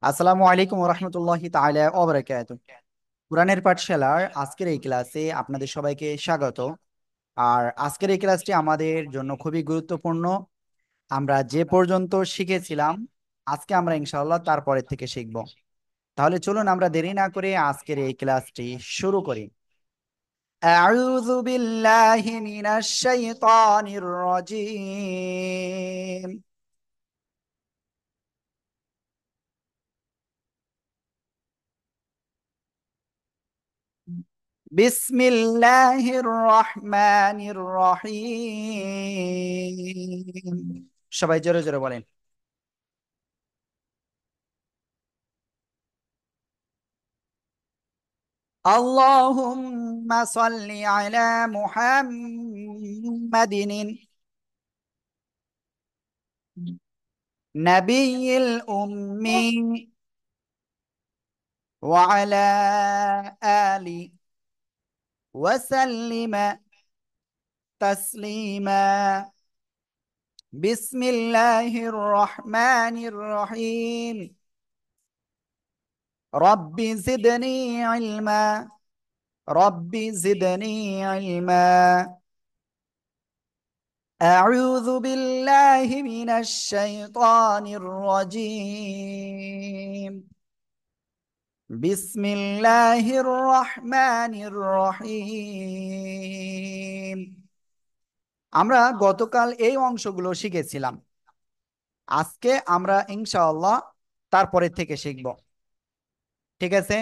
আসসালামু আলাইকুম রহমতুল্লাহি তাআলা ওয়া বারাকাতুহু। কোরআনের পাঠশালার আজকের এই ক্লাসে আপনাদের সবাইকে স্বাগত। আর আজকের এই ক্লাসটি আমাদের জন্য খুবই গুরুত্বপূর্ণ। আমরা যে পর্যন্ত শিখেছিলাম আজকে আমরা ইনশাআল্লাহ তারপরের থেকে শিখব। তাহলে চলুন আমরা দেরি না করে আজকের এই ক্লাসটি শুরু করি। আউযু বিল্লাহি মিনাশ শাইতানির রাজীম। বিসমিল্লাহির রহমানির রহিম। সবাই জোরে জোরে বলেন। আল্লাহুম্মা সাল্লি আলা মুহাম্মাদিন নাবিয়্যিল উম্মি ওয়া আলা আলি ওয়া সাল্লিমা তাসলিমা। বিসমিল্লাহির রহমানির রহিম। রব্বি জিদনি ইলমা। رب زدني علما. أعوذ بالله من الشيطان الرجيم. بسم الله الرحمن الرحيم. আমরা গতকাল এই অংশগুলো শিখেছিলাম। আজকে আমরা ইনশাআল্লাহ তারপরের থেকে শিখব। ঠিক আছে,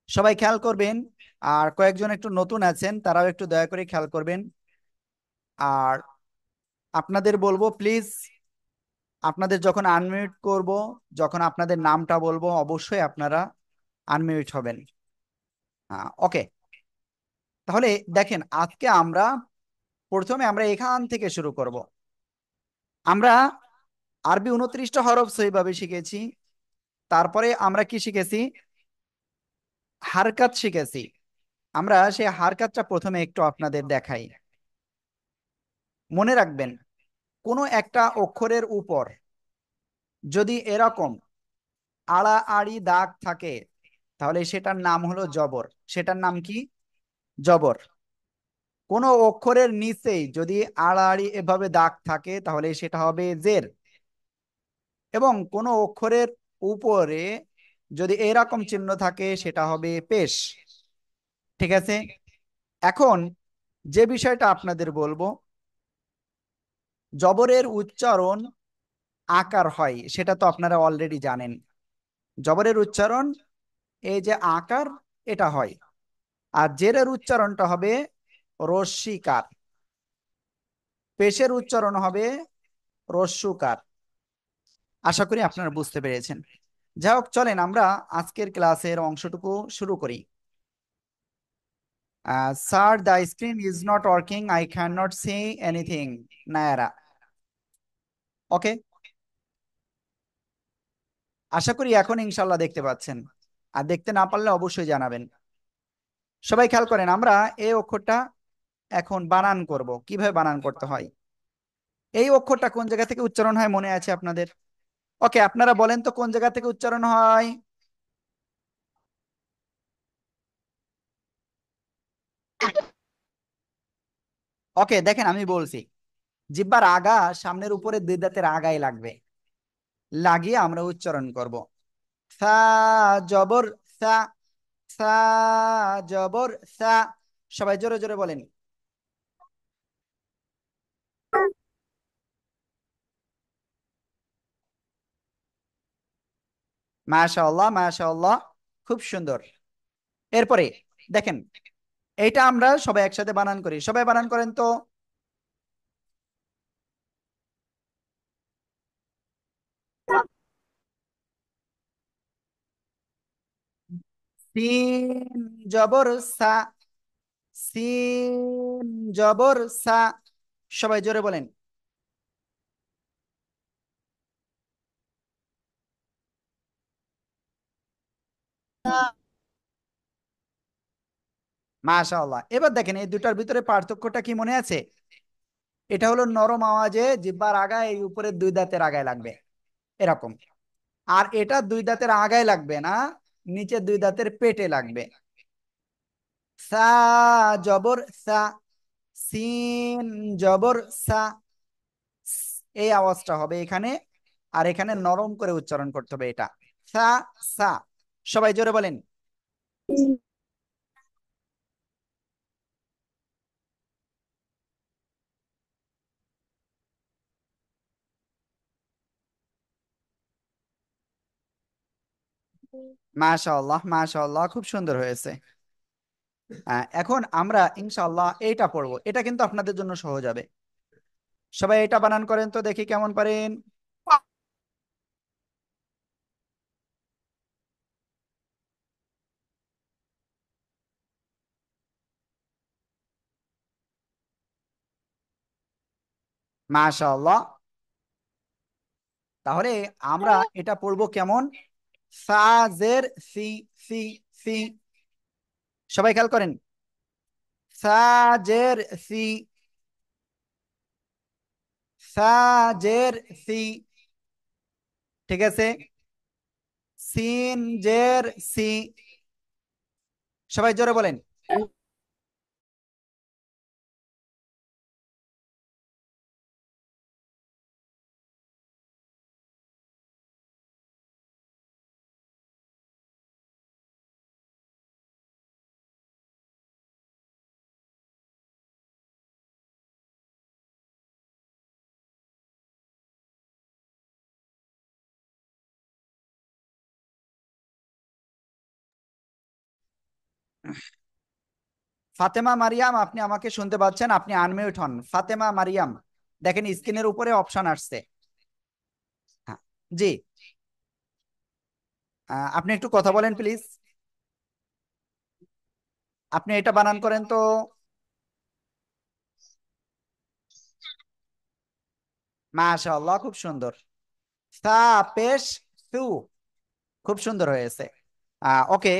সবাই খেয়াল করবেন। আর কয়েকজন একটু নতুন আছেন, তারাও একটু দয়া করে খেয়াল করবেন। আর আপনাদের বলবো প্লিজ, আপনাদের যখন আনমিউট করব, যখন আপনাদের নামটা বলবো অবশ্যই আপনারা আনমিউট হবেন। ওকে, তাহলে দেখেন আজকে আমরা প্রথমে আমরা এখান থেকে শুরু করব। আমরা আরবি 29টা হরফ সহিভাবে শিখেছি। তারপরে আমরা কি শিখেছি? হারকাত শিখেছি। আমরা সেই হারকাতটা প্রথমে একটু আপনাদের দেখাই। মনে রাখবেন, কোনো একটা অক্ষরের উপর যদি এরকম আড়াআড়ি দাগ থাকে তাহলে সেটার নাম হলো জবর। সেটার নাম কি? জবর। কোনো অক্ষরের নিচেই যদি আড়াআড়ি এভাবে দাগ থাকে তাহলে সেটা হবে জের। এবং কোনো অক্ষরের উপরে যদি এরকম চিহ্ন থাকে সেটা হবে পেশ। ঠিক আছে, এখন যে বিষয়টা আপনাদের বলবো, জবরের উচ্চারণ আকার হয় সেটা তো আপনারা অলরেডি জানেন। জবরের উচ্চারণ এই যে আকার, এটা হয়। আর জেরের উচ্চারণটা হবে রস্যিকার। পেশের উচ্চারণ হবে রস্যুকার। আশা করি আপনারা বুঝতে পেরেছেন। যাই হোক, চলেন আমরা আজকের ক্লাসের অংশটুকু শুরু করি। Sir, the screen is not working, I can not see anything. Naira. Okay, আশা করি এখন ইনশাল্লাহ দেখতে পাচ্ছেন। আর দেখতে না পারলে অবশ্যই জানাবেন। সবাই খেয়াল করেন, আমরা এই অক্ষরটা এখন বানান করব। কিভাবে বানান করতে হয়, এই অক্ষরটা কোন জায়গা থেকে উচ্চারণ হয় মনে আছে আপনাদের? ওকে, আপনারা বলেন তো কোন জায়গা থেকে উচ্চারণ হয়? ওকে, দেখেন আমি বলছি, জিহ্বার আগা সামনের উপরে দুই দাঁতের আগায় লাগবে, লাগিয়ে আমরা উচ্চারণ করব। সা জবর সা। সা জবর সা। সবাই জোরে জোরে বলেন। মাশাআল্লাহ মাশাআল্লাহ, খুব সুন্দর। এরপরে দেখেন, এইটা আমরা সবাই একসাথে বানান করি। সবাই বানান করেন তো। সিন জবর সা। সিন জবর সা। সবাই জোরে বলেন। মাশাআল্লাহ, এবার দেখেন এই দুটার ভিতরে পার্থক্যটা কি মনে আছে? এটা হলো নরম আওয়াজে জিহ্বার আগায় এই উপরে দুই দাঁতের আগায় লাগবে, এরকম। আর এটা দুই দাঁতের আগায় লাগবে না, নিচে দুই দাঁতের পেটে লাগবে। সা জবর সা, সিন জবর সা, এই আওয়াজটা হবে এখানে। আর এখানে নরম করে উচ্চারণ করতে হবে এটা, সা সা। সবাই জোরে বলেন। মাশাআল্লাহ মাশাআল্লাহ, খুব সুন্দর হয়েছে। এখন আমরা ইনশাআল্লাহ এইটা পড়বো, এটা কিন্তু আপনাদের জন্য সহজ হবে। সবাই এটা বানান করেন তো দেখি কেমন পারেন। মাশাআল্লাহ। তাহলে আমরা এটা পড়বো কেমন, সাজের সি, সি, সি। সবাই খেয়াল করেন, সাজের সি, সাজের সি। ঠিক আছে, সিন জের সি। সবাই জোরে বলেন। ফাতেমা মারিয়াম, আপনি আমাকে শুনতে পাচ্ছেন? আপনি আনমিউট হন। ফাতেমা মারিয়াম, দেখেন স্ক্রিনের উপরে অপশন আসছে। হ্যাঁ, জি। আপনি একটু কথা বলেন প্লিজ। আপনি এটা বানান করেন তো। মাশাআল্লাহ, খুব সুন্দর। সা পেশ সু, খুব সুন্দর হয়েছে। ওকে,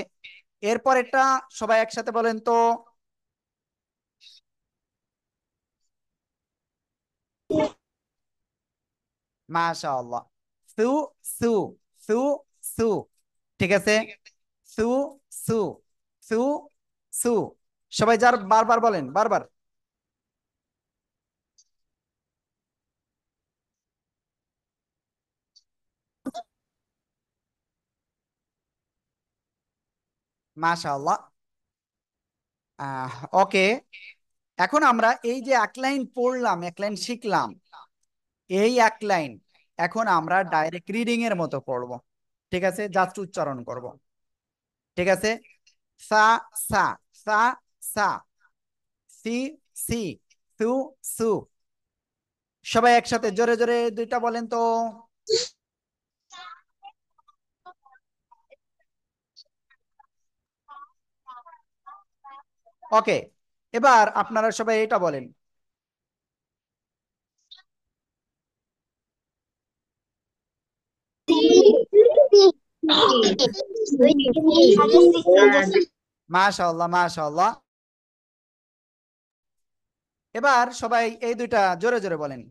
এরপর এটা সবাই একসাথে বলেন তো। মাশাআল্লাহ, সু সু, সু সু। ঠিক আছে, সু সু, সু সু। সবাই যার বারবার বলেন, বারবার। মাশাআল্লাহ। ওকে, এখন আমরা এই যে এক লাইন পড়লাম, এক লাইন শিখলাম, এই এক লাইন এখন আমরা ডাইরেক্ট রিডিং এর মতো পড়বো। ঠিক আছে, জাস্ট উচ্চারণ করব। ঠিক আছে, সা সা, সা সা, সি সি, সু সু। সবাই একসাথে জোরে জোরে দুইটা বলেন তো। ওকে, এবার আপনারা সবাই এটা বলেন। মাশাআল্লাহ মাশাআল্লাহ। এবার সবাই এই দুইটা জোরে জোরে বলেন।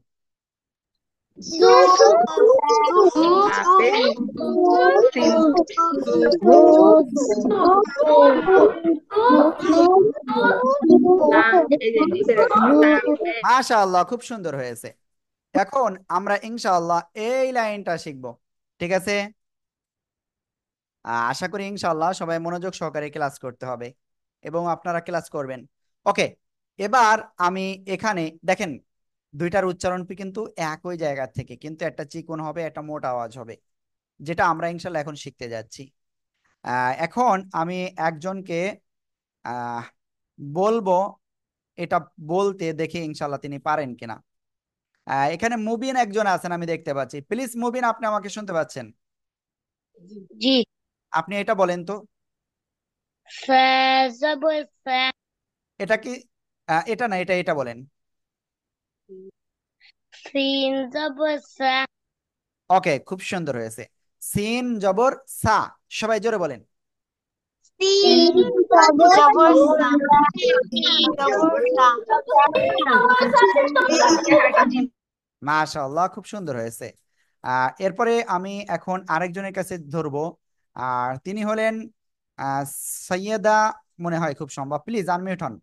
মাশাআল্লাহ, খুব সুন্দর হয়েছে। এখন আমরা ইনশাআল্লাহ এই লাইনটা শিখব। ঠিক আছে, আশা করি ইনশাআল্লাহ সবাই মনোযোগ সহকারে ক্লাস করতে হবে এবং আপনারা ক্লাস করবেন। ওকে, এবার আমি এখানে দেখেন দুইটার উচ্চারণ কিন্তু একই জায়গা থেকে, কিন্তু একটা চিকন হবে, একটা মোটা আওয়াজ হবে, যেটা আমরা ইনশাআল্লাহ এখন শিখতে যাচ্ছি। এখন আমি একজনকে আহ বলবো এটা বলতে, দেখি ইনশাআল্লাহ তিনি পারেন কিনা। এখানে মুবিন একজন আছেন আমি দেখতে পাচ্ছি। প্লিজ মুবিন, আপনি আমাকে শুনতে পাচ্ছেন? জি। আপনি এটা বলেন তো। ফা জবর ফা, এটা কি এটা না, এটা এটা বলেন। সিন জবর সা, ওকে, খুব সুন্দর হয়েছে। সিন জবর সা। সবাই জোরে বলেন। সিন জবর সা, সিন জবর সা। মাশাআল্লাহ, খুব সুন্দর হয়েছে। এরপরে আমি এখন আরেকজনের কাছে ধরবো। আর তিনি হলেন আহ, সৈয়দা, মনে হয় খুব সম্ভব। প্লিজ আনমিউট হন।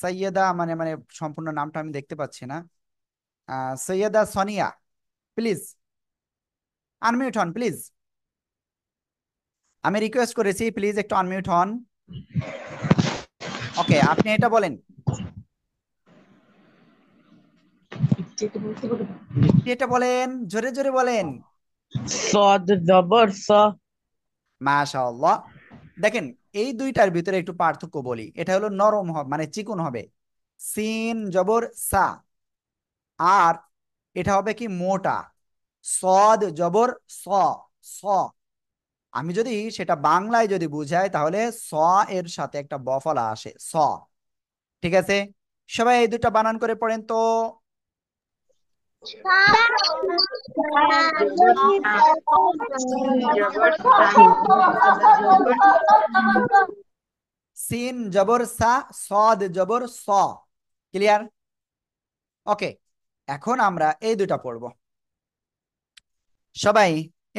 সৈয়দা মানে মানে সম্পূর্ণ নামটা আমি দেখতে পাচ্ছি না। সৈয়দা সোনিয়া, প্লিজ আনমিউট হন প্লিজ। আমি রিকোয়েস্ট করেছি, প্লিজ একটু আনমিউট হন। ওকে, আপনি এটা বলেন। আপনি এটা বলেন, জোরে জোরে বলেন। صاد জবর স। মাশাআল্লাহ। দেখেন, এই দুইটার ভিতরে একটু পার্থক্য বলি। এটা হলো নরম হবে, মানে চিকন হবে, সিন জবর সা। আর এটা হবে কি মোটা, সদ জবর স। স, আমি যদি সেটা বাংলায় যদি বুঝাই তাহলে স এর সাথে একটা বফলা আসে, স। ঠিক আছে, সবাই এই দুটা বানান করে পড়েন তো। সিন জবর সা, সদ জবর স। ক্লিয়ার? ওকে, এখন আমরা এই দুটা পড়বো। সবাই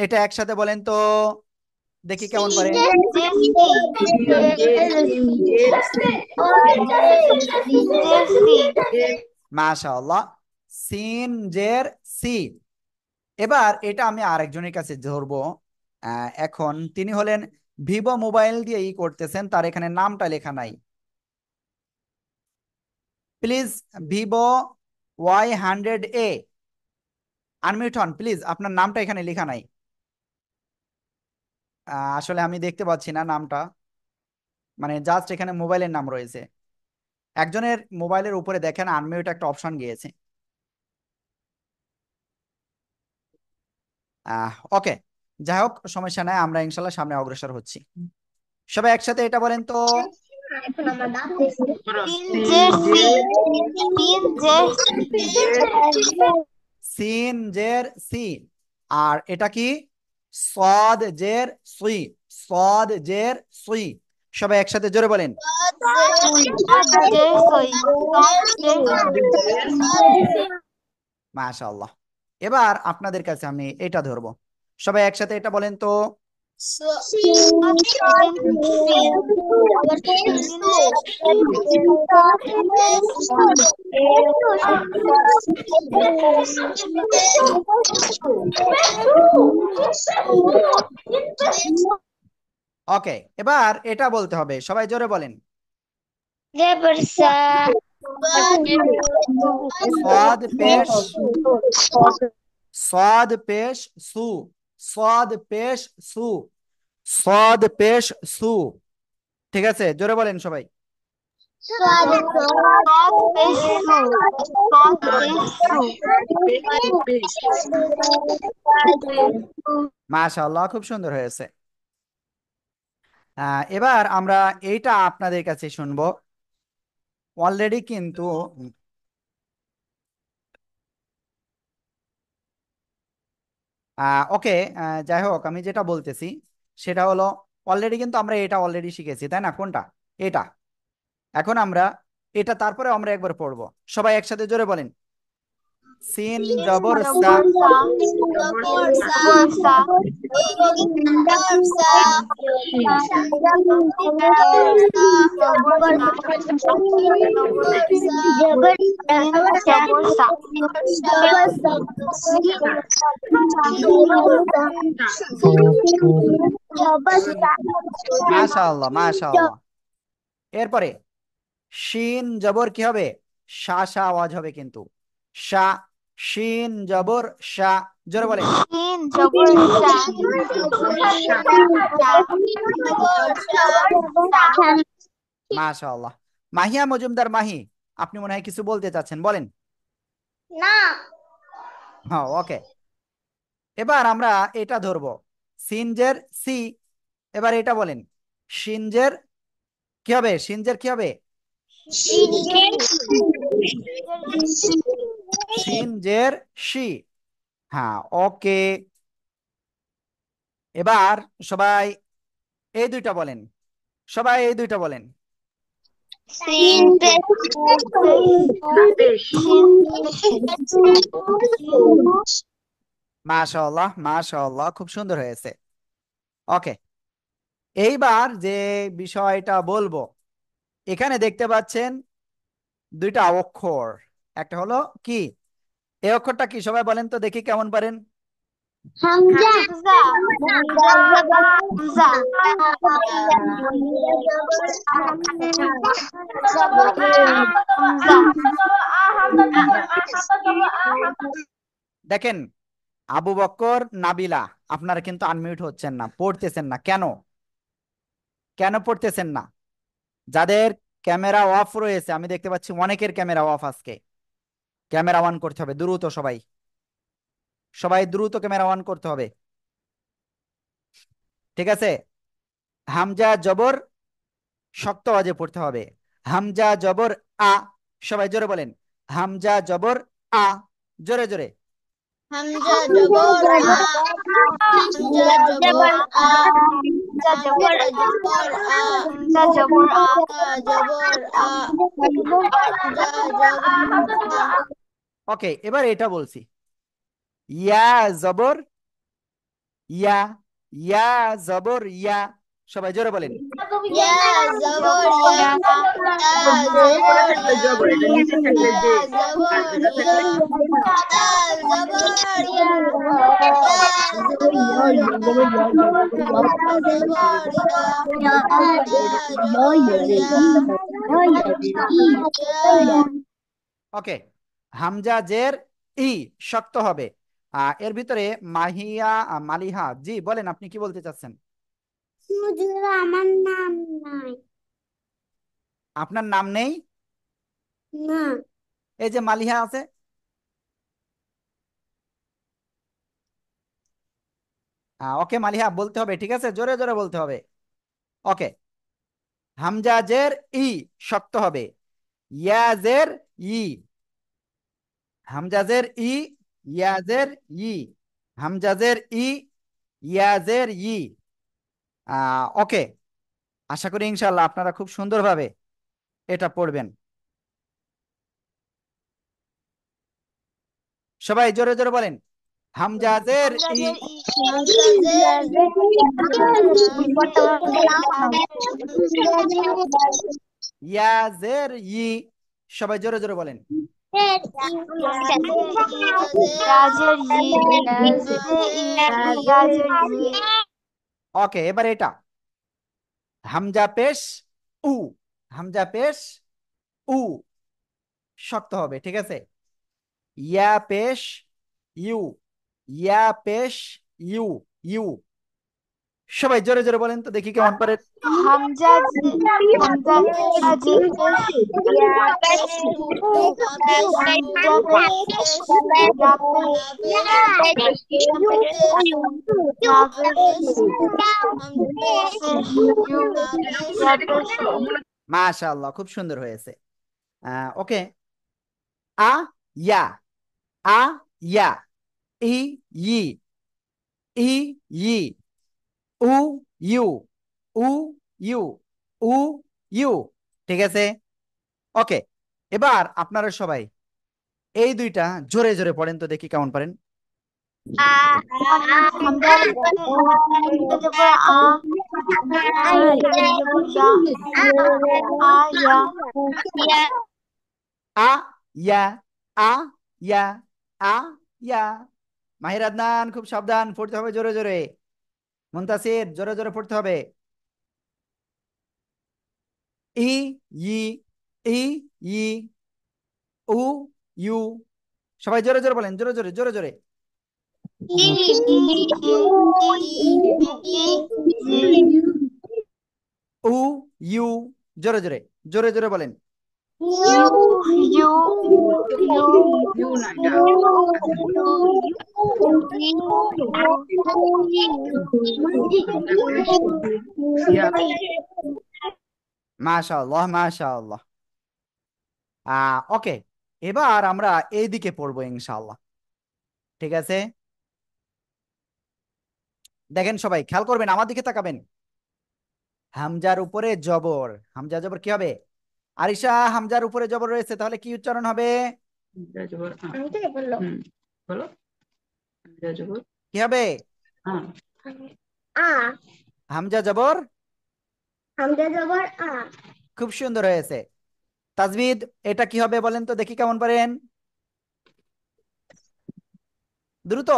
এটা একসাথে বলেন তো, দেখি কেমন পারে। মাশাআল্লাহ, সিন জের সি। এবার এটা আমি আরেকজনের কাছে ধরবো। এখন তিনি হলেন ভিভো মোবাইল দিয়ে ই করতেছেন, তার এখানে নামটা লেখা নাই। প্লিজ, ভিভো Y100A, আনমিউট হন প্লিজ, আপনার নামটা এখানে লেখা নাই। আসলে আমি দেখতে পাচ্ছি না নামটা, মানে জাস্ট এখানে মোবাইলের নাম রয়েছে। একজনের মোবাইলের উপরে দেখেন আনমিউট একটা অপশন গিয়েছে। ওকে, যাই হোক, সমস্যা নাই, আমরা ইনশাল্লাহ সামনে অগ্রসর হচ্ছি। সবাই একসাথে এটা বলেন তো। সিন জের সি। আর এটা কি? সদ জের সুই। সদ জের সুই। সবাই একসাথে জোরে বলেন। মাশাআল্লাহ। এবার আপনাদের কাছে আমি এটা ধরবো। সবাই একসাথে এটা বলেন তো। ওকে, এবার এটা বলতে হবে, সবাই জোরে বলেন। সদ পেশ, সদ পেশ সু। সদ পেশ সু। সদ পেশ সু। ঠিক আছে, জোরে বলেন সবাই। মাশাআল্লাহ, খুব সুন্দর হয়েছে। এবার আমরা এইটা আপনাদের কাছে শুনবো। অলরেডি কিন্তু ওকে, যাই হোক, আমি যেটা বলতেছি সেটা হলো, অলরেডি কিন্তু আমরা এটা অলরেডি শিখেছি, তাই না? কোনটা? এটা। এখন আমরা এটা, তারপরে আমরা একবার পড়বো। সবাই একসাথে জোরে বলেন। সিন জবর সা। মাশাআল্লাহ, মাশাআল্লাহ। এরপরে শিন জবর কি হবে? শা, শা আওয়াজ হবে কিন্তু, শা। শিন জবর শা, জোরে বলেন। মাশাআল্লাহ। মাহিয়া মজুমদার, মাহি, আপনি মনে হয় কিছু বলতে চাচ্ছেন, বলেন। না। হ্যাঁ, ওকে। এবার আমরা এটা ধরবো, সিনজের সি। এবার এটা বলেন, সিনজের কি হবে? সিনজের কি হবে? সিনজের শি। হ্যাঁ, ওকে। এবার সবাই এই দুইটা বলেন। সবাই এই দুইটা বলেন। সিন পেশ শিন মাশাআল্লাহ মাশাআল্লাহ, খুব সুন্দর হয়েছে। ওকে, এইবার যে বিষয়টা বলবো, এখানে দেখতে পাচ্ছেন দুইটা অক্ষর। একটা হলো কি, এই অক্ষরটা কি সবাই বলেন তো দেখি কেমন পারেন। হামজা হামজা হামজা হামজা দেখেন, আবু বক্কর, নাবিলা, আপনারা কিন্তু আনমিউট হচ্ছেন না, পড়তেছেন না কেন? কেন পড়তেছেন না? যাদের ক্যামেরা অফ রয়েছে, আমি দেখতে পাচ্ছি অনেকের ক্যামেরা অফ আজকে, ক্যামেরা অন করতে হবে দ্রুত, সবাই সবাই দ্রুত ক্যামেরা অন করতে হবে। ঠিক আছে, হামজা জবর শক্ত আওয়াজে পড়তে হবে। হামজা জবর আ, সবাই জোরে বলেন। হামজা জবর আ, জোরে জোরে। হামজা জবর আ হামজা জবর আ হামজা জবর আ হামজা জবর আ জবর আ হামজা জবর আ ওকে, এবার এটা বলছি, ইয়া জবর ইয়া, ইয়া জবর ইয়া, সবাই জোরে বলেন। ইয়া জবর ইয়া ইয়া জবর ইয়া এটা নিচে থাকলে যে ইয়া জবর ইয়া ইয়া জবর ইয়া ইয়া জবর ইয়া ইয়া জবর ইয়া ইয়া জবর ইয়া ওকে, হামজা জের ই শক্ত হবে। এর ভিতরে মাহিয়া, মালিহা জি বলেন, আপনি কি বলতে চাচ্ছেন? হুজুর আমার নাম নাই। আপনার নাম নেই? না। এই যে মালিহা আছে। ওকে মালিহা, বলতে হবে, ঠিক আছে, জোরে জোরে বলতে হবে। ওকে, হামজা জের ই শক্ত হবে। ইয়াজের ই, হামজাজের ই, ইয়াজের ই, হামজাজের ই, ইয়াজের ই। ওকে, আশা করি ইনশাল্লাহ আপনারা খুব সুন্দরভাবে এটা পড়বেন। সবাই জোরে জোরে বলেন, হামজাজের ই, ইয়াজের ই, সবাই জোরে জোরে বলেন। ওকে, এবার এটা হামজা পেশ উ, হামজা পেশ উ শক্ত হবে, ঠিক আছে। ইয়া পেশ ইউ, ইয়া পেশ ইউ, ইউ, সবাই জোরে জোরে বলেন তো দেখি কেমন পারে। হামজা হামজা মাশাআল্লাহ, খুব সুন্দর হয়েছে। ওকে, আ ইয়া, আ ইয়া, ই ই, ই ই, উ ইউ, উ ইউ, উ ইউ, ঠিক আছে। ওকে, এবার আপনারা সবাই এই দুইটা জোরে জোরে পড়েন তো দেখি কেমন পারেন। আ ইয়া, আ ইয়া, আ ইয়া। মাহির আদনান, খুব সাবধান, পড়তে হবে জোরে জোরে। মুনতাসির, জোরে জোরে পড়তে হবে। ই ই, ই ই, উ ইউ, সবাই জোরে জোরে বলেন, জোরে জোরে জোরে জোরে। উ ইউ, জোরে জোরে জোরে জোরে বলেন। মাশাআল্লাহ মাশাআল্লাহ। ওকে, এবার আমরা এইদিকে পড়বো ইনশাআল্লাহ, ঠিক আছে। দেখেন সবাই খেয়াল করবেন, আমার দিকে তাকাবেন। হামজার উপরে জবর, হামজা জবর কি হবে? আরিশা, হামজার উপরে জবর রয়েছে, তাহলে কি উচ্চারণ হবে? হামজা জবর আ। আমি তো বললো বলো। হামজা জবর কি হবে? আ। আ হামজা জবর। হামজা জবর আ। খুব সুন্দর হয়েছে। তাজবিদ, এটা কি হবে বলেন তো দেখি, কেমন পারেন? দ্রুত।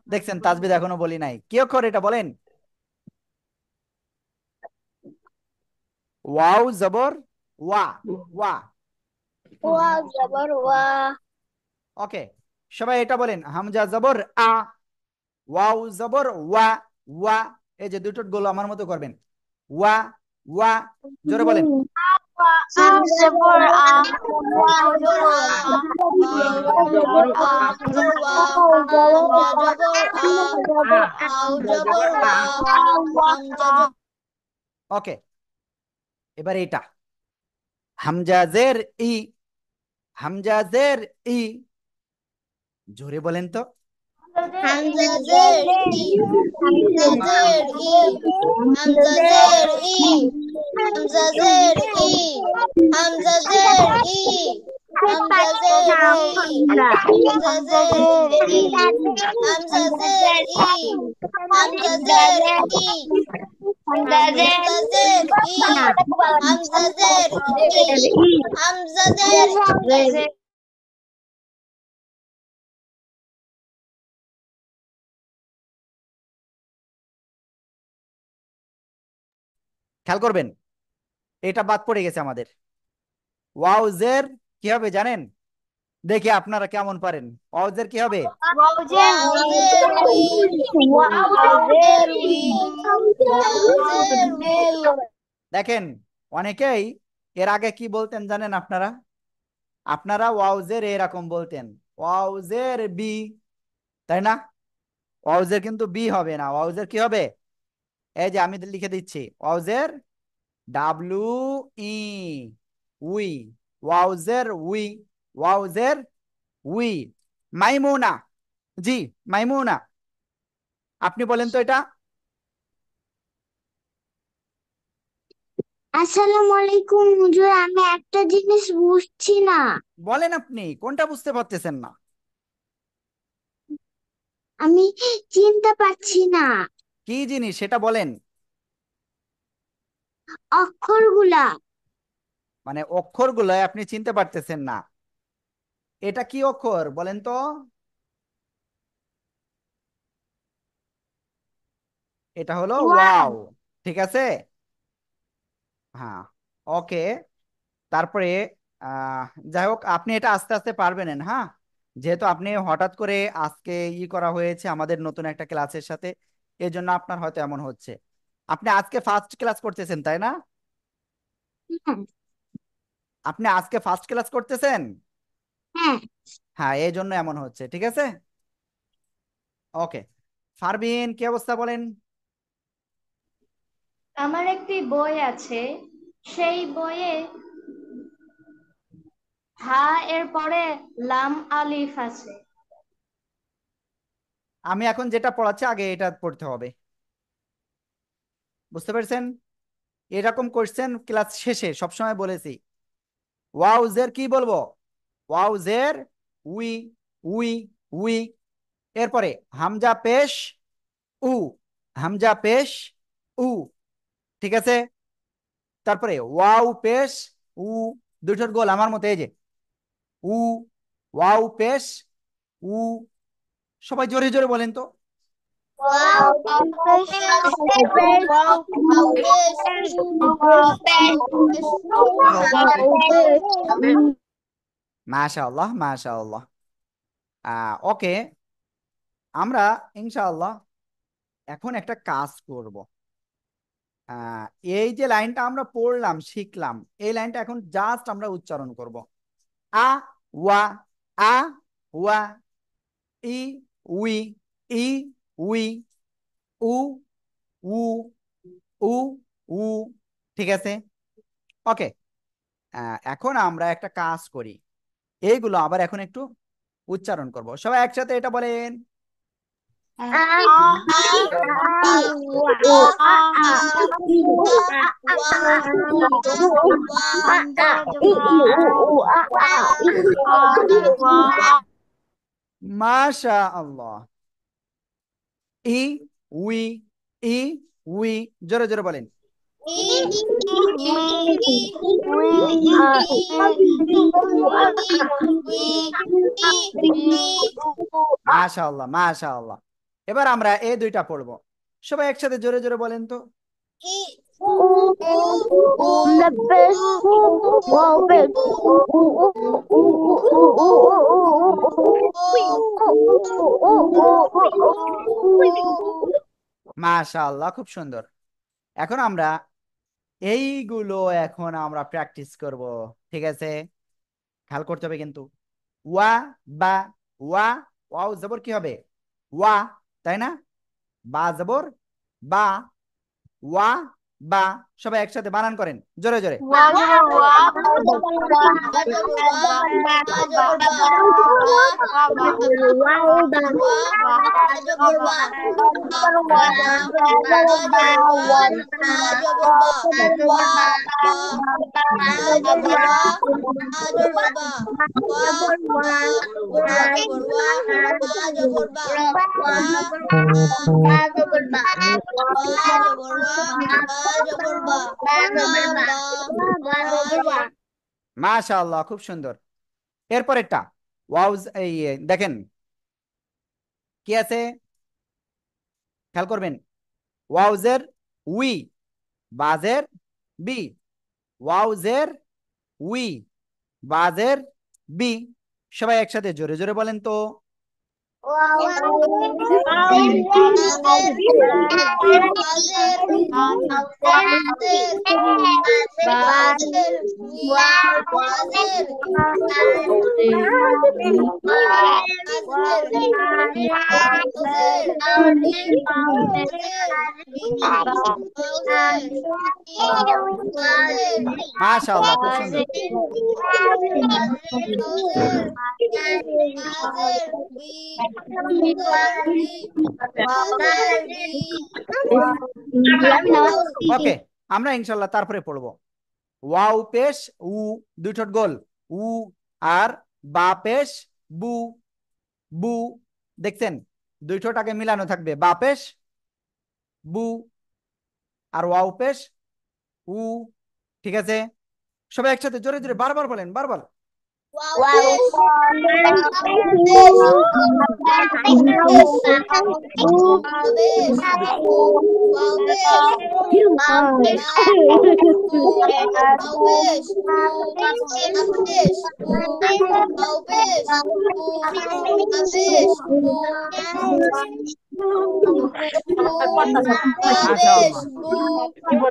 দেখছেন, তাজবিদ এখনো বলি নাই কি অক্ষর এটা, বলেন। ওয়াও জবর ওয়া। ওয়া। ওয়া জবর ওয়া। ওকে, সবাই এটা বলেন, হামজা জবর আ, ওয়াও জবর ওয়া। ওয়া। এই যে দুটো গোল আমার মতো করবেন। ওয়া। ওয়া। জোরে বলেন। সিন জবর আ। ওয়া জবর আ। ওয়া জবর আ। জবর ওয়া। হামজা জবর আ। ওয়াও জবর ওয়া। হামজা জবর। ওকে, এবার এটা হামজা জের ই। হামজা জের ই। জোরে বলেন তো। হামজা জের ই। হামজা জের ই। হামজা জের ই। হামজা জের ই। হামজা জের ই। হামজা জের ই। হামজা জের ই। হামজা জের ই। হামজা জের ই। হামজা জের ই। হামজা জের ই। হামজা জের ই। খেয়াল করবেন, এটা বাদ পড়ে গেছে আমাদের। ওয়াও জের কি হবে জানেন? দেখি আপনারা কেমন পারেন। ওয়াও জের কি হবে? ওয়াউজের উই। ওয়াউজের উই। ওয়াউজের উই। দেখেন, অনেকেই এর আগে কি বলতেন জানেন আপনারা? আপনারা ওয়াউজের এরকম বলতেন, ওয়াউজের বি, তাই না? ওয়াউজের কিন্তু বি হবে না, ওয়াউজের কি হবে? এই যে আমি লিখে দিচ্ছি, ওয়াউজের ডাব্লু ই, উই। ওয়াউজের উই। ওয়াউজের উই। মাইমুনা। জি, মাইমুনা, আপনি বলেন তো এটা। আসসালামু আলাইকুম হুজুর, আমি একটা জিনিস বুঝছি না। বলেন, আপনি কোনটা বুঝতে পারতেছেন না? আমি চিনতে পারছি না কি জিনিস সেটা বলেন। অক্ষরগুলা। মানে অক্ষরগুলো আপনি চিনতে পারতেছেন না। এটা কি অক্ষর বলেন তো? এটা হলো ওয়াও। ওয়াও। ঠিক আছে। হ্যাঁ। ওকে। তারপরে আহ যাই হোক, আপনি এটা আস্তে আস্তে পারবেন। হ্যাঁ, যেহেতু আপনি হঠাৎ করে আজকে করা হয়েছে আমাদের নতুন একটা ক্লাসের সাথে, এই জন্য আপনার হয়তো এমন হচ্ছে। আপনি আজকে ফার্স্ট ক্লাস করতেছেন, তাই না? হ্যাঁ। আপনি আজকে ফার্স্ট ক্লাস করতেছেন। হ্যাঁ। হ্যাঁ, এই জন্য এমন হচ্ছে। ঠিক আছে। ওকে, ফারবিন কি অবস্থা বলেন? আমার একটি বই আছে, সেই বইয়ে হা এর পরে লাম আলিফ আছে। আমি এখন যেটা পড়াচ্ছি আগে এটা পড়তে হবে। বুঝতে পেরেছেন? এরকম কোশ্চেন ক্লাস শেষে সবসময় বলেছি। ওয়াউজের কি বলবো? ওয়াউজের উই। উই। উই। এরপরে হামজা পেশ উ। হামজা পেশ উ। ঠিক আছে। তারপরে ওয়াও পেশ উ। দুটোর গোল আমার মতে এই যে উ। ওয়াও পেশ উ। সবাই জোরে জোরে বলেন তো। ওয়াও পেশ ওয়াও পেশ ওয়াও পেশ ওয়াও পেশ। মাশাআল্লাহ, মাশাআল্লাহ। ওকে, আমরা ইনশাআল্লাহ এখন একটা কাজ করব। আহ, এই যে লাইনটা আমরা পড়লাম শিখলাম, এই লাইনটা এখন জাস্ট আমরা উচ্চারণ করব। আ ওয়া। আ ওয়া। ই উই। ই উই। উ উ। উ উ। ঠিক আছে। ওকে, এখন আমরা একটা কাজ করি, এইগুলো আবার এখন একটু উচ্চারণ করব। সবাই একসাথে এটা বলেন। মাশা আল্লাহ। ই উই ই উই, জোরে জোরে বলেন। মাশাআল্লাহ মাশাআল্লাহ। এবার আমরা এই দুইটা পড়বো, সবাই একসাথে জোরে জোরে বলেন তো। মাশাআল্লাহ, খুব সুন্দর। এখন আমরা এইগুলো এখন আমরা প্র্যাকটিস করব, ঠিক আছে? খেয়াল করতে হবে কিন্তু। ওয়া বা ওয়া, ওয়াও জবর কি হবে? ওয়া, তাই না? বা জবর বা, ওয়া বা, সবাই একসাথে বানান করেন জোরে জোরে। মাশাআল্লাহ, খুব সুন্দর। এরপরেরটা ওয়াউজ, এই দেখেন কি আছে, খেয়াল করবেন। ওয়াউজের উই, বাজের বি, ওয়াউজের উই, বাজের বি, সবাই একসাথে জোরে জোরে বলেন তো। মাশাআল্লাহ, খুব সুন্দর। ওকে, আমরা ইনশাল্লাহ তারপরে পড়বো। ওয়াও পেশ উ, দুই ঠোঁট গোল, উ, আর বা পেশ বু, বু, দেখছেন দুই ঠোঁট আগে মিলানো থাকবে, বা পেশ বু, আর ওয়াও পেশ উ, ঠিক আছে? সবাই একসাথে জোরে জোরে বারবার বলেন, বারবার।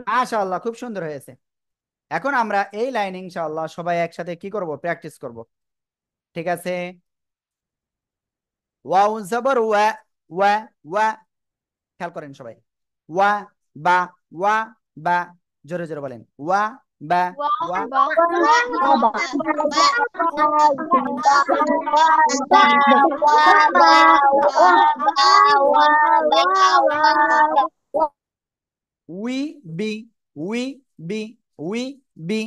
মাশাআল্লাহ মাশাআল্লাহ, খুব সুন্দর হয়েছে। এখন আমরা এই লাইন ইনশাআল্লাহ সবাই একসাথে কি করব, প্র্যাকটিস করব, ঠিক আছে? ওয়াও জবর ওয়া, ওয়া ওয়া, খেয়াল করেন সবাই। ওয়া বা ওয়া বা, জোরে জোরে বলেন। ওয়া বা ওয়া, we be, we be, we be,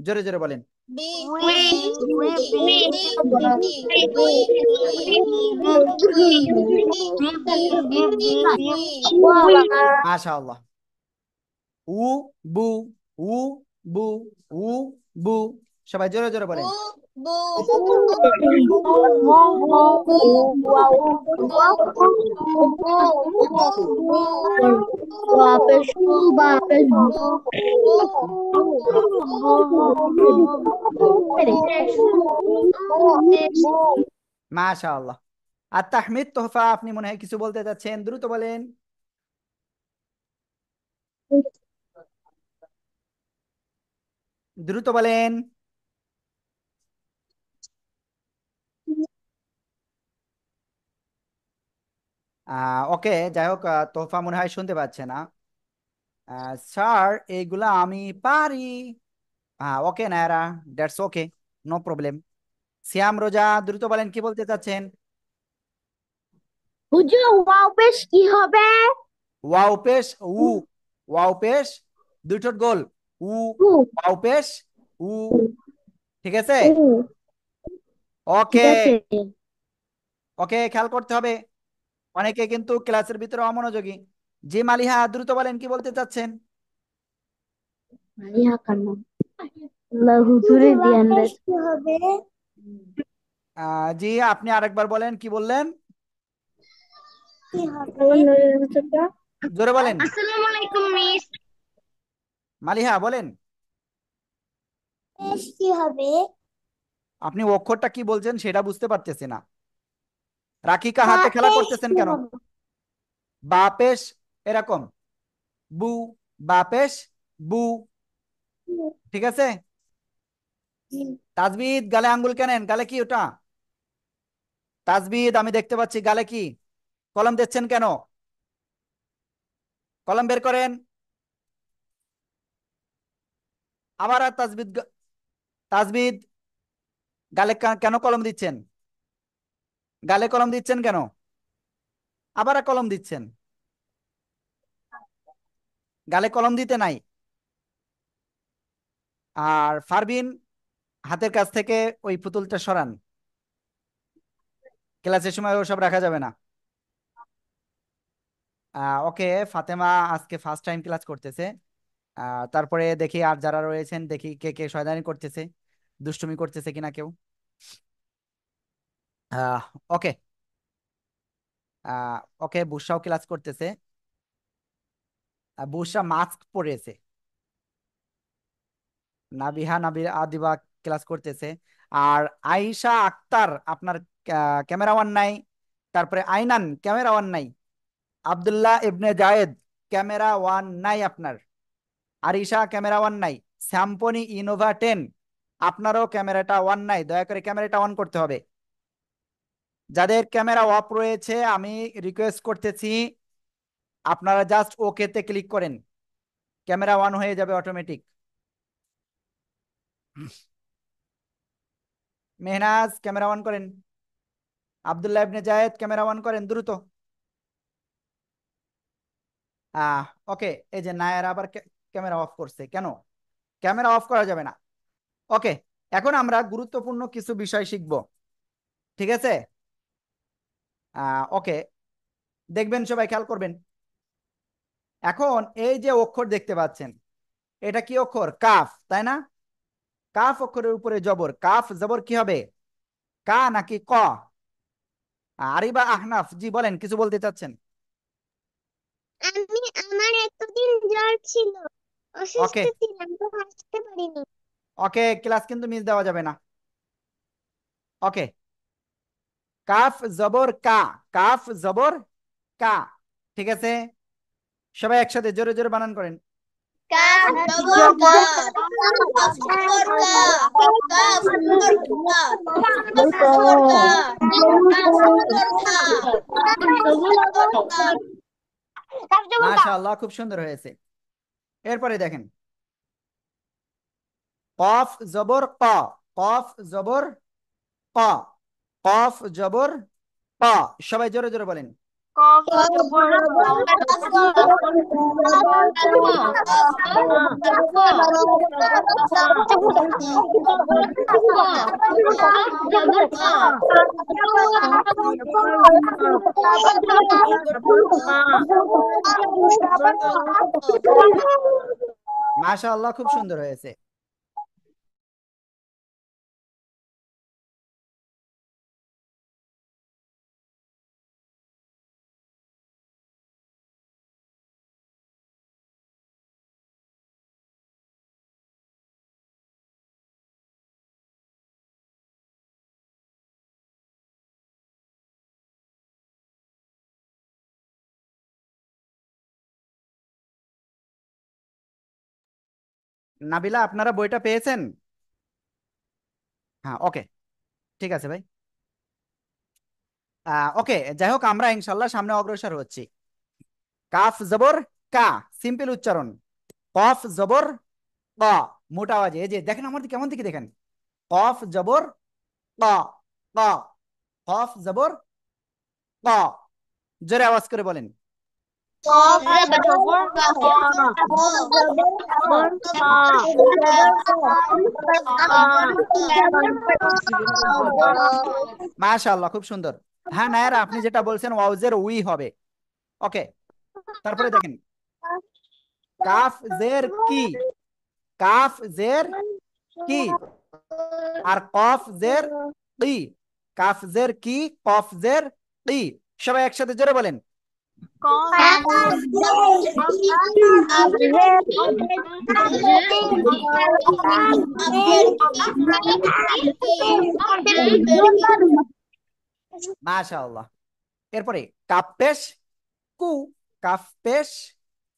জোরে জোরে বলেন। মাশাআল্লাহ। উ বু, উ বু, উ বু, সবাই জোরে জোরে বলেন। মাশাআল্লাহ। আর তাহমিদ তোহফা, আপনি মনে হয় কিছু বলতে চাচ্ছেন, দ্রুত বলেন। দ্রুত বলেন। ওকে, যাই হোক, তোহফা মনে হয় শুনতে পাচ্ছে না। স্যার এইগুলা আমি পারি। Okay Naira, that's okay, no problem. Siam Roza, দ্রুত বলেন কি বলতে চাচ্ছেন। হুজুর ওয়াও পেশ কি হবে? ওয়াও পেশ উ, ওয়াও পেশ দুই ঠোঁট গোল, উ, উ ওয়াও পেশ উ। ঠিক আছে, উ ঠিক ওকে। আছে। ওকে, খেয়াল করতে হবে, অনেকে কিন্তু ক্লাসের ভিতরে অমনোযোগী। জি মালিহা, দ্রুত বলেন কি বলতে চাচ্ছেন। মালিহা কান্না আল্লাহ হুজুরে ধ্যান দেন। কি হবে? জি, আপনি আরেকবার বলেন, কি বললেন, কি হবে? জোরে বলেন। আসসালামু আলাইকুম মিস। মালিহা বলেন, পেশ কি হবে? আপনি অক্ষরটা কি বলছেন সেটা বুঝতে পারতেছি না। রাকিকা বা হাতে খেলা পেশ করতেছেন কি কেন? হবে? বাপেশ এরকম, বু, বাপেশ বু। ঠিক আছে। তাজবিদ, গালে আঙ্গুল কেনেন, গালে কি ওটা? তাজবিদ, আমি দেখতে পাচ্ছি গালে কি, কলম দিচ্ছেন কেন? কলম বের করেন। আবার আর তাজবিদ, তাজবিদ, গালে কেন কলম দিচ্ছেন? গালে কলম দিচ্ছেন কেন? আবার আর কলম দিচ্ছেন, গালে কলম দিতে নাই। আর ফারবিন, হাতের কাছ থেকে ওই পুতুলটা সরান, ক্লাসের সময় ওসব রাখা যাবে না। ওকে, ফাতেমা আজকে ফার্স্ট টাইম ক্লাস করতেছে। তারপরে দেখি আর যারা রয়েছেন, দেখি কে কে শয়তানি করতেছে, দুষ্টুমি করতেছে কিনা কেউ। আহ, ওকে। ওকে, বুসরাও ক্লাস করতেছে। বুসরা মাস্ক পরেছে। নাবিহা, নাবিহা আদিবা ক্লাস করতেছে। আর আয়েশা আক্তার আপনার ক্যামেরা ওয়ান নাই। তারপরে আইনান ক্যামেরা ওয়ান নাই। আব্দুল্লাহ ইবনে জায়েদ ক্যামেরা ওয়ান নাই আপনার। আরিশা ক্যামেরা ওয়ান নাই। স্যাম্পনি ইনোভা 10, আপনারও ক্যামেরাটা ওয়ান নাই, দয়া করে ক্যামেরাটা অন করতে হবে। যাদের ক্যামেরা অফ রয়েছে আমি রিকোয়েস্ট করতেছি আপনারা জাস্ট ওকে তে ক্লিক করেন, ক্যামেরা অন হয়ে যাবে অটোমেটিক। মেহনাজ ক্যামেরা অন করেন। আব্দুল্লাহ ইবনে জায়েদ ক্যামেরা অন করেন দ্রুত। আহ ওকে, এই যে নায়ার আবার ক্যামেরা অফ করছে কেন? ক্যামেরা অফ করা যাবে না। ওকে, এখন আমরা গুরুত্বপূর্ণ কিছু বিষয় শিখব। ঠিক আছে। ওকে, দেখবেন সবাই খেয়াল করবেন। এখন এই যে অক্ষর দেখতে পাচ্ছেন, এটা কি অক্ষর? কাফ, তাই না? কাফ অক্ষরের উপরে জবর, কাফ জবর কি হবে, কা নাকি ক? আরিবা আহনাফ, জি বলেন, কিছু বলতে চাচ্ছেন। আমার এতদিন জ্বর ছিল, অসুস্থ ওকে। ছিলাম তো আসতে পারিনি। ওকে, ক্লাস কিন্তু মিস দেওয়া যাবে না। ওকে, কাফ জবর কা, কাফ জবর কা। ঠিক আছে, সবাই একসাথে জোরে জোরে বানান করেন। কাফ জবর কা, কাফ জবর কা, কাফ জবর কা, কাফ জবর কা, কাফ জবর কা, কাফ জবর কা। মাশাআল্লাহ, খুব সুন্দর হয়েছে। এরপরে দেখেন, কফ জবর ক, কফ জবর ক, কফ জবর ক। সবাই জোরে জোরে বলেন। কফ জবর ক, কাফ জবর কাফ জবর কা। মাশাআল্লাহ, খুব সুন্দর হয়েছে। নাবিলা, আপনারা বইটা পেয়েছেন? হ্যাঁ, ওকে, ঠিক আছে ভাই। ওকে, যাই হোক, আমরা ইনশাল্লাহ সামনে অগ্রসর হচ্ছি। কাফ জবর কা, সিম্পল উচ্চারণ। কফ জবর ক, মোটা আওয়াজে। এই যে দেখেন আমার দিকে, কেমন দিকে দেখেন। কফ জবর ক, ক, কফ জবর ক। জোরে আওয়াজ করে বলেন। কফ জবর ক মাশাআল্লাহ, খুব সুন্দর। হ্যাঁ নায়ারা, আপনি যেটা বলছেন ওয়াউজের উই হবে। ওকে, তারপরে দেখেন কাফ জের কি, কাফ জের কি আর কফ জের কি, কাফ জের কি, কফ জের কি। সবাই একসাথে জোরে বলেন। মাশাআল্লাহ। এরপরে কাপ পেশ কু, কাপ পেশ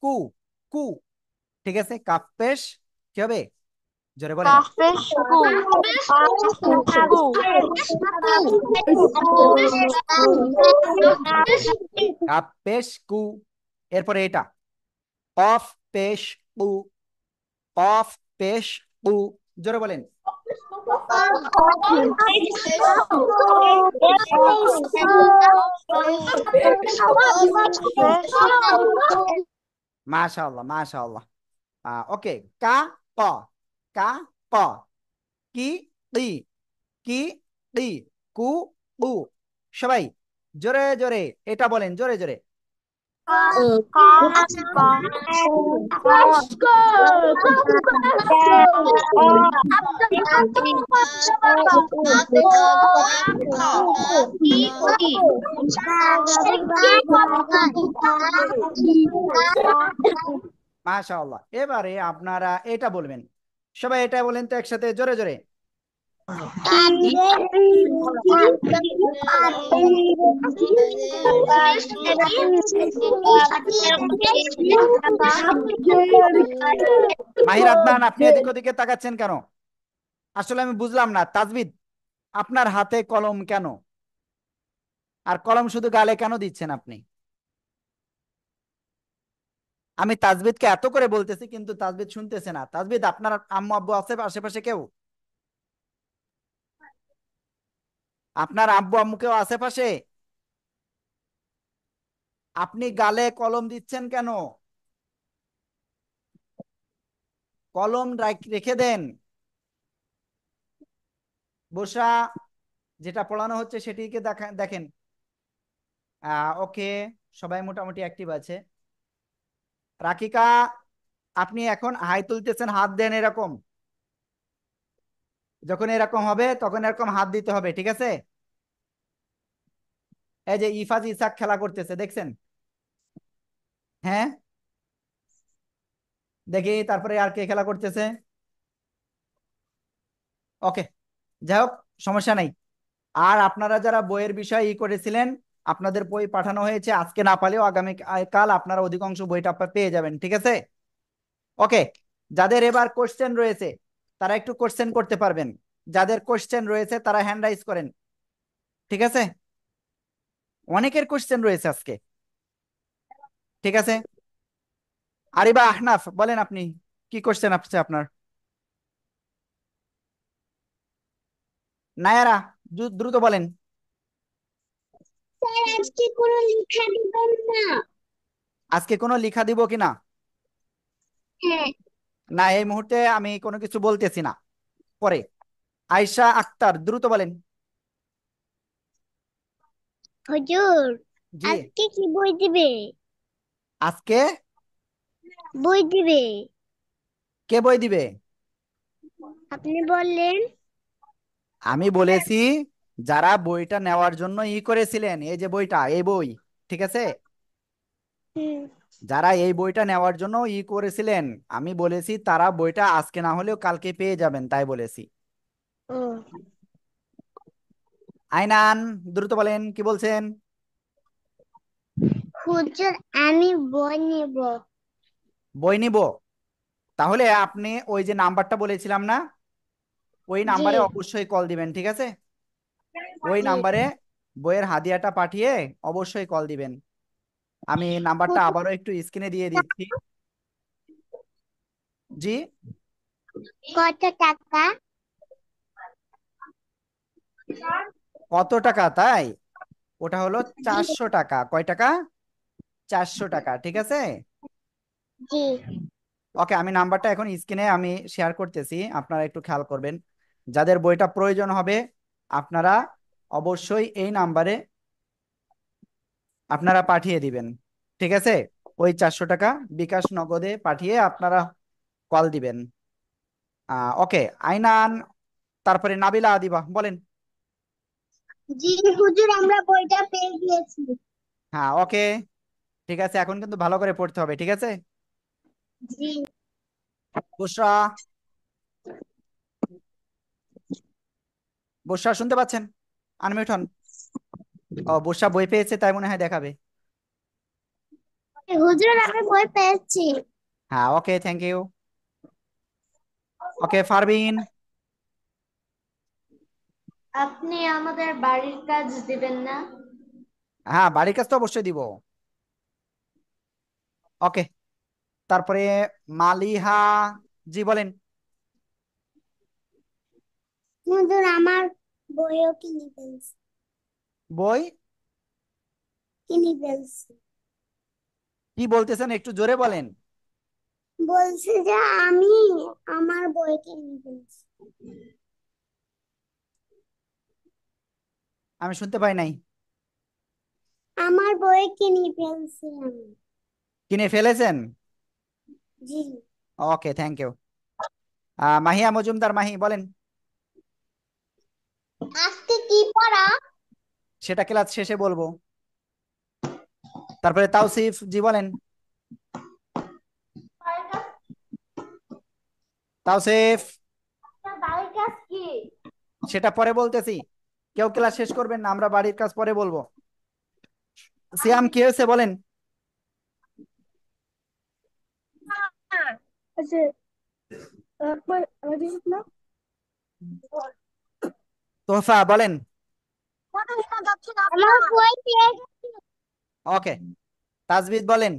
কু, কু। ঠিক আছে, কাপ পেশ কি হবে, জোরে বলেন। কাপ পেশ কু। এরপরে এটা কফ পেশ কু, কফ পেশ কু, জোরে বলেন। মাশাআল্লাহ মাশাআল্লাহ। ওকে, কা ক, কা ক, কি কি, কি কি, কু কু। সবাই জোরে জোরে এটা বলেন, জোরে জোরে। মাশাআল্লাহ। এবারে আপনারা এটা বলবেন, সবাই এটা বলেন তো একসাথে জোরে জোরে। মাহির আদনান, আপনি এদিক ওদিকে তাকাচ্ছেন কেন? আসলে আমি বুঝলাম না, তাজবিদ আপনার হাতে কলম কেন, আর কলম শুধু গালে কেন দিচ্ছেন আপনি? আমি তাজবিদকে এত করে বলতেছি কিন্তু তাজবিদ শুনতেছে না। তাজবিদ, আপনার আম্মু আব্বু আছে আশেপাশে কেউ? আপনার আব্বু আম্মু কেউ আশেপাশে? আপনি গালে কলম দিচ্ছেন কেন? কলম রেখে দেন। বসা যেটা পড়ানো হচ্ছে সেটিকে দেখেন। ওকে, সবাই মোটামুটি অ্যাক্টিভ আছে। রাকিকা, আপনি এখন হাই তুলতেছেন, হাত দেন এরকম। যখন এরকম হবে তখন এরকম হাত দিতে হবে, ঠিক আছে? এই যে ইফাজ ইসাক খেলা করতেছে, দেখছেন? হ্যাঁ, দেখি তারপরে আর কে খেলা করতেছে। ওকে, যাই হোক, সমস্যা নাই। আর আপনারা যারা বইয়ের বিষয়ে করেছিলেন, আপনাদের বই পাঠানো হয়েছে, আজকে না পারলেও আগামী কাল আপনারা অধিকাংশ বইটা পেয়ে যাবেন, ঠিক আছে? ওকে, যাদের এবার কোশ্চেন রয়েছে তারা একটু কোশ্চেন করতে পারবেন। যাদের কোশ্চেন রয়েছে তারা হ্যান্ড রাইজ করেন, ঠিক আছে? অনেকের কোশ্চেন রয়েছে আজকে, ঠিক আছে? আরিবা আহনাফ, বলেন আপনি কি কোশ্চেন আছে আপনার? নায়ারা, দ্রুত বলেন। স্যার আজকে কোনো লেখা দিবেন না? আজকে কোনো লেখা দিব কিনা? হ্যাঁ। না, এই মুহূর্তে আমি কোনো কিছু বলতেছি না, পরে। আয়শা আক্তার, দ্রুত বলেন। হুজুর, জি, আজকে কি বই দিবে? আজকে বই দিবে? কে বই দিবে? আপনি বললেন। আমি বলেছি যারা বইটা নেওয়ার জন্য করেছিলেন, এই যে বইটা, এই বই, ঠিক আছে? হুম। যারা এই বইটা নেওয়ার জন্য করেছিলেন, আমি বলেছি তারা বইটা আজকে না হলেও কালকে পেয়ে যাবেন, তাই বলেছি। ও আইনান, দ্রুত বলেন কি বলছেন। হুজুর, আমি বই নিব। বই নিব? তাহলে আপনি ওই যে নাম্বারটা বলেছিলাম না, ওই জি নাম্বারে অবশ্যই কল দিবেন, ঠিক আছে? ওই জি। নাম্বারে বইয়ের হাদিয়াটা পাঠিয়ে অবশ্যই কল দিবেন। আমি নাম্বারটা হুজুর, আবারও একটু স্ক্রিনে দিয়ে দিচ্ছি। জি, কত টাকা? কত টাকা তাই? ওটা হলো 400 টাকা। কয় টাকা? 400 টাকা, ঠিক আছে। জি। ওকে, আমি নাম্বারটা এখন স্ক্রিনে আমি শেয়ার করতেছি, আপনারা একটু খেয়াল করবেন। যাদের বইটা প্রয়োজন হবে আপনারা অবশ্যই এই নাম্বারে আপনারা পাঠিয়ে দিবেন, ঠিক আছে। ওই 400 টাকা বিকাশ নগদে পাঠিয়ে আপনারা কল দিবেন। ওকে, আইনান, তারপরে নাবিলা আদিবা বলেন। জি হুজুর, আমরা বইটা পেয়ে গিয়েছি। হ্যাঁ, ওকে, ঠিক আছে, এখন কিন্তু ভালো করে পড়তে হবে, ঠিক আছে। জি। বুশরা, বুশরা শুনতে পাচ্ছেন? আনমিউট হন। ও, বুশরা বই পেয়েছে তাই মনে হয় দেখাবে। হুজুর, আমি বই পেয়েছি। হ্যাঁ, ওকে, থ্যাংক ইউ। ওকে, ফারবিন। আপনি আমাদের বাড়ির কাজ দিবেন না? হ্যাঁ, বাড়ির কাজ তো অবশ্যই দিব। ওকে, তারপরে মালিহা, জি বলেন। হুজুর, আমার বইও কিনে ফেলছি। বই কিনে ফেলছি। কি বলতেছেন, একটু জোরে বলেন। বলছে যে আমি আমার বই কিনে ফেলছি। আমি শুনতে পাই নাই। আমার বই কিনে ফেলছি আমি। কিনে ফেলেছেন? জি। ওকে, থ্যাংক ইউ। মাহিয়া মজুমদার, মাহি বলেন। আজকে কি পড়া? সেটা ক্লাস শেষে বলবো। তারপরে তাওসিফ, জি বলেন। তাওসিফ, বাড়ির কাজ কি? সেটা পরে বলতেছি। কেউ ক্লাস শেষ করবেন না, আমরা বাড়ির কাজ পরে বলবো। সিয়াম, কি হয়েছে বলেন। আচ্ছা, একবার আমাদের না। তোহফা বলেন। আমার বই পেয়ে গেছি। ওকে, তাজবিদ বলেন।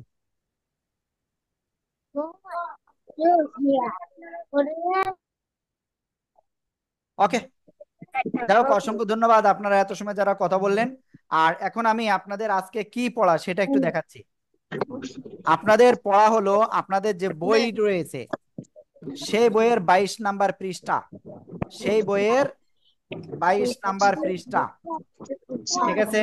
ওকে, যাই হোক, অসংখ্য ধন্যবাদ আপনারা এত সময় যারা কথা বললেন। আর এখন আমি আপনাদের আজকে কি পড়া সেটা একটু দেখাচ্ছি। আপনাদের পড়া হলো আপনাদের যে বই রয়েছে সেই বইয়ের 22 নাম্বার পৃষ্ঠা, সেই বইয়ের 22 নাম্বার পৃষ্ঠা, ঠিক আছে।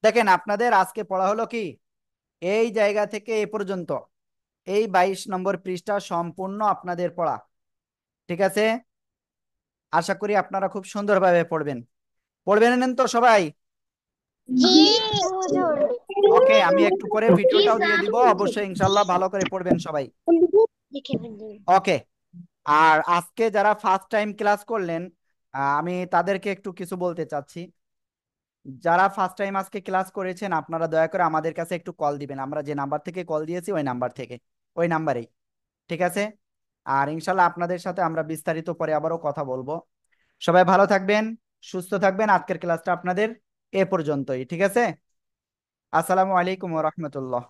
দেখেন, আপনাদের আজকে পড়া হলো কি, এই জায়গা থেকে এ পর্যন্ত এই 22 নম্বর পৃষ্ঠা সম্পূর্ণ আপনাদের পড়া, ঠিক আছে। আশা করি আপনারা খুব সুন্দরভাবে পড়বেন। পড়বেন নেন তো সবাই? জি হুজুর। ওকে, আমি একটু পরে ভিডিওটাও দিয়ে দিব, অবশ্যই ইনশাল্লাহ ভালো করে পড়বেন সবাই। ওকে, আর আজকে যারা ফার্স্ট টাইম ক্লাস করলেন আমি তাদেরকে একটু কিছু বলতে চাচ্ছি। যারা ফার্স্ট টাইম আজকে ক্লাস করেছেন আপনারা দয়া করে আমাদের কাছে একটু কল দিবেন, আমরা যে নাম্বার থেকে কল দিয়েছি ওই নাম্বার থেকে, ওই নাম্বারেই, ঠিক আছে। আর ইনশাল্লাহ আপনাদের সাথে আমরা বিস্তারিত পরে আবারও কথা বলবো। সবাই ভালো থাকবেন, সুস্থ থাকবেন। আজকের ক্লাসটা আপনাদের এ পর্যন্তই, ঠিক আছে। আসসালামু আলাইকুম ওয়া রাহমাতুল্লাহ।